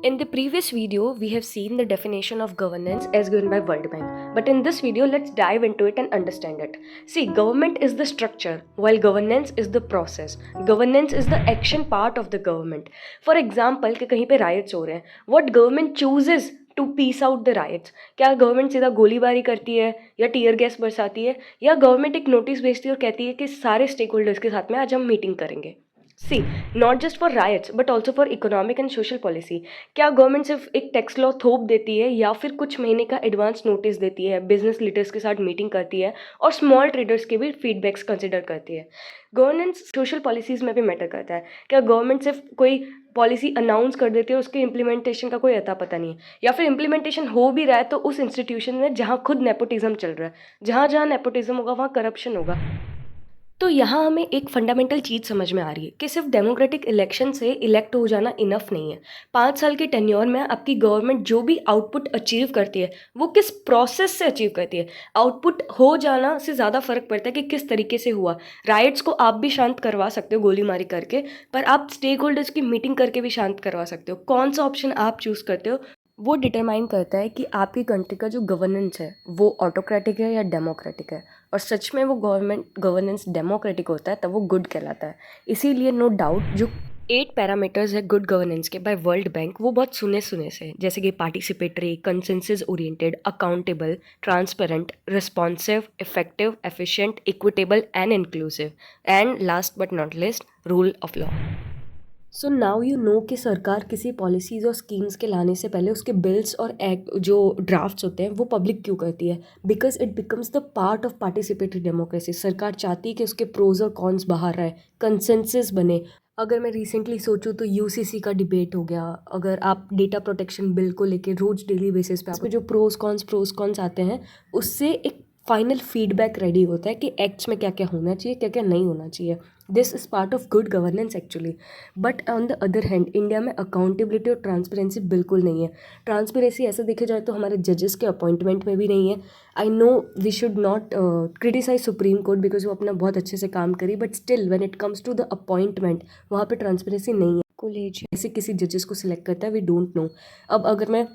In the previous video, we have seen the definition of governance as given by World Bank. But in this video, let's dive into it and understand it. See, government is the structure, while governance is the process. Governance is the action part of the government. For example, कि कहीं पे riots हो रहे हैं, what government chooses to peace out the riots? क्या government सीधा गोलीबारी करती है या टीयर गैस बरसाती है, या गवर्नमेंट एक नोटिस भेजती है और कहती है कि सारे स्टेक होल्डर्स के साथ में आज हम मीटिंग करेंगे? See, not just for rights but also for economic and social policy. क्या गवर्नमेंट सिर्फ एक टैक्स लॉ थोप देती है या फिर कुछ महीने का एडवांस नोटिस देती है, बिजनेस लीडर्स के साथ मीटिंग करती है और स्मॉल ट्रेडर्स के भी फीडबैक्स कंसिडर करती है? गवर्नेंस सोशल पॉलिसीज़ में भी मैटर करता है। क्या गवर्नमेंट सिर्फ कोई पॉलिसी अनाउंस कर देती है, उसके इम्प्लीमेंटेशन का कोई अता पता नहीं है, या फिर इम्प्लीमेंटेशन हो भी रहा है तो उस इंस्टीट्यूशन में जहाँ खुद नेपोटिज्म चल रहा है, जहाँ जहाँ नेपोटिज्म होगा वहाँ करप्शन होगा? तो यहाँ हमें एक फंडामेंटल चीज़ समझ में आ रही है कि सिर्फ डेमोक्रेटिक इलेक्शन से इलेक्ट हो जाना इनफ नहीं है। 5 साल के टेन्योर में आपकी गवर्नमेंट जो भी आउटपुट अचीव करती है वो किस प्रोसेस से अचीव करती है। आउटपुट हो जाना से ज़्यादा फर्क पड़ता है कि किस तरीके से हुआ। राइट्स को आप भी शांत करवा सकते हो गोली मारी करके, पर आप स्टेक होल्डर्स की मीटिंग करके भी शांत करवा सकते हो। कौन सा ऑप्शन आप चूज़ करते हो वो डिटरमाइन करता है कि आपकी कंट्री का जो गवर्नेंस है वो ऑटोक्रेटिक है या डेमोक्रेटिक है। और सच में वो गवर्नेंस डेमोक्रेटिक होता है तब वो गुड कहलाता है। इसीलिए नो डाउट जो 8 पैरामीटर्स है गुड गवर्नेंस के बाय वर्ल्ड बैंक वो बहुत सुने सुने से हैं, जैसे कि participatory, consensus oriented, accountable, transparent, responsive, effective, efficient, equitable and inclusive, and last but not list rule of law. So now you know कि सरकार किसी पॉलिसीज़ और स्कीम्स के लाने से पहले उसके बिल्स और एक्ट जो ड्राफ्ट्स होते हैं वो पब्लिक क्यों करती है? Because it becomes the part of participatory democracy. सरकार चाहती है कि उसके प्रोज और कॉन्स बाहर आए, कंसेंसस बने। अगर मैं रिसेंटली सोचूं तो यूसीसी का डिबेट हो गया। अगर आप डेटा प्रोटेक्शन बिल को लेके रोज डेली बेसिस पे आपको जो प्रोज कॉन्स आते हैं उससे एक फाइनल फीडबैक रेडी होता है कि एक्ट्स में क्या क्या होना चाहिए, क्या क्या नहीं होना चाहिए। This is part of good governance actually. But on the other hand India में अकाउंटेबिलिटी और ट्रांसपेरेंसी बिल्कुल नहीं है। ट्रांसपेरेंसी ऐसे देखा जाए तो हमारे जजेस के अपॉइंटमेंट में भी नहीं है। I know we should not criticise Supreme Court because वो अपना बहुत अच्छे से काम करी, but still when it comes to the appointment वहाँ पे ट्रांसपेरेंसी नहीं है। कॉलेज ऐसे किसी जजेस को सिलेक्ट करता है, वी डोंट नो। अब अगर मैं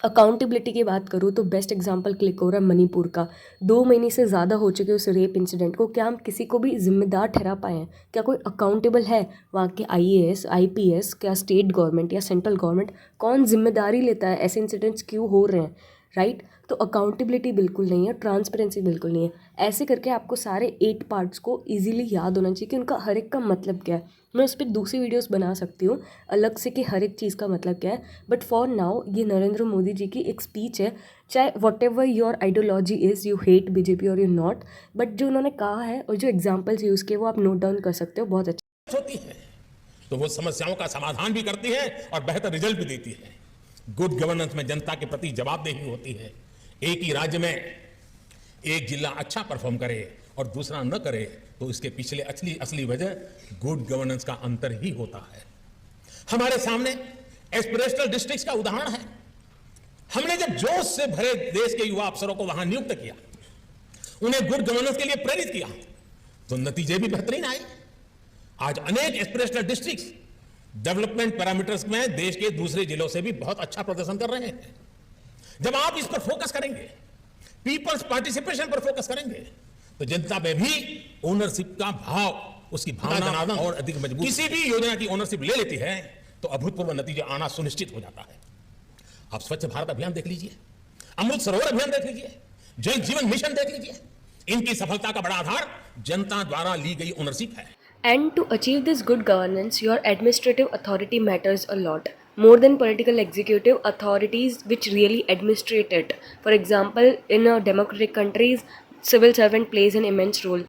अकाउंटेबिलिटी की बात करूँ तो बेस्ट एग्जांपल क्लिक हो रहा है मणिपुर का। 2 महीने से ज़्यादा हो चुके उस रेप इंसिडेंट को। क्या हम किसी को भी जिम्मेदार ठहरा पाए हैं? क्या कोई अकाउंटेबल है? वहाँ के आईएएस, आईपीएस, क्या स्टेट गवर्नमेंट या सेंट्रल गवर्नमेंट कौन जिम्मेदारी लेता है? ऐसे इंसिडेंट्स क्यों हो रहे हैं? राइट? तो अकाउंटेबिलिटी बिल्कुल नहीं है, ट्रांसपेरेंसी बिल्कुल नहीं है। ऐसे करके आपको सारे 8 पार्ट्स को ईजिली याद होना चाहिए कि उनका हर एक का मतलब क्या है। मैं उस पर दूसरी वीडियोस बना सकती हूँ अलग से कि हर एक चीज़ का मतलब क्या है। बट फॉर नाउ ये नरेंद्र मोदी जी की एक स्पीच है। चाहे what ever your ideology is, you hate BJP और यू नॉट, बट जो उन्होंने कहा है और जो एग्जाम्पल्स यूज़ किए वो आप नोट डाउन कर सकते हो। बहुत अच्छा होती है तो वो समस्याओं का समाधान भी करती है और बेहतर रिजल्ट भी देती है। गुड गवर्नेंस में जनता के प्रति जवाबदेही होती है। एक ही राज्य में एक जिला अच्छा परफॉर्म करे और दूसरा न करे तो इसके पिछले असली वजह गुड गवर्नेंस का अंतर ही होता है। हमारे सामने एस्पिरेशनल डिस्ट्रिक्ट्स का उदाहरण है। हमने जब जोश से भरे देश के युवा अफसरों को वहां नियुक्त किया, उन्हें गुड गवर्नेंस के लिए प्रेरित किया, तो नतीजे भी बेहतरीन आए। आज अनेक एस्पिरेशनल डिस्ट्रिक्ट्स डेवलपमेंट पैरामीटर्स में देश के दूसरे जिलों से भी बहुत अच्छा प्रदर्शन कर रहे हैं। जब आप इस पर फोकस करेंगे, पीपल्स पार्टिसिपेशन पर फोकस करेंगे, तो जनता में भी ओनरशिप का भाव, उसकी भावना और अधिक मजबूत। किसी भी योजना की ओनरशिप ले लेती है तो अभूतपूर्व नतीजे आना सुनिश्चित हो जाता है। आप स्वच्छ भारत अभियान देख लीजिए, अमृत सरोवर अभियान देख लीजिए, जल जीवन मिशन देख लीजिए। इनकी सफलता का बड़ा आधार जनता द्वारा ली गई ओनरशिप है। And to achieve this good governance, your administrative authority matters a lot. More than political executive authorities which really administrate it. For example, in a democratic countries, civil servant plays an immense role.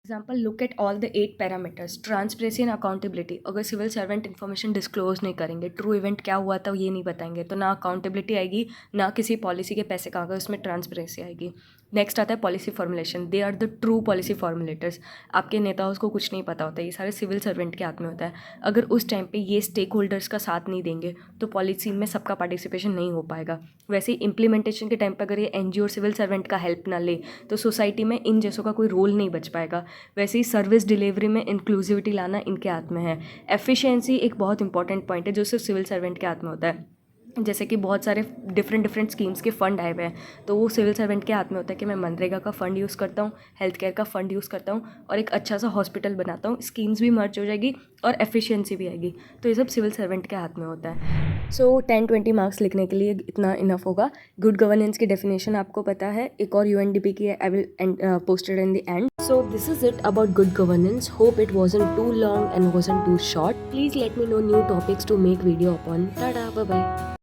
Example, look at all the 8 parameters. Transparency and accountability, अगर civil servant information disclose नहीं करेंगे, true event क्या हुआ था ये नहीं बताएंगे, तो ना अकाउंटेबिलिटी आएगी, ना किसी पॉलिसी के पैसे कहाँ गए उसमें ट्रांसपेरेंसी आएगी। नेक्स्ट आता है policy formulation. They are the true policy formulators. आपके नेताओं को कुछ नहीं पता होता, ये सारे सिविल सर्वेंट के हाथ में होता है। अगर उस टाइम पे ये स्टेक होल्डर्स का साथ नहीं देंगे तो पॉलिसी में सबका पार्टिसिपेशन नहीं हो पाएगा। वैसे ही इम्प्लीमेंटेशन के टाइम पे अगर ये एनजीओ और सिविल सर्वेंट का हेल्प ना ले तो सोसाइटी में इन जैसों का कोई रोल नहीं बच पाएगा। वैसे ही सर्विस डिलीवरी में इंक्लूसिविटी लाना इनके हाथ में है। एफिशिएंसी एक बहुत इंपॉर्टेंट पॉइंट है जो सिर्फ सिविल सर्वेंट के हाथ में होता है। जैसे कि बहुत सारे डिफरेंट स्कीम्स के फ़ंड आए हुए हैं, तो वो सिविल सर्वेंट के हाथ में होता है कि मैं मनरेगा का फ़ंड यूज़ करता हूँ, हेल्थ केयर का फ़ंड यूज़ करता हूँ और एक अच्छा सा हॉस्पिटल बनाता हूँ। स्कीम्स भी मर्ज हो जाएगी और एफिशिएंसी भी आएगी। तो ये सब सिविल सर्वेंट के हाथ में होता है। सो 10-20 मार्क्स लिखने के लिए इतना इनफ होगा। गुड गवर्नेंस की डेफिनेशन आपको पता है, एक और यूएनडीपी की है, I will posted in the end. So this is it about good governance. Hope it wasn't too long and wasn't too short. Please let me know new topics to make video upon. Tada, bye bye.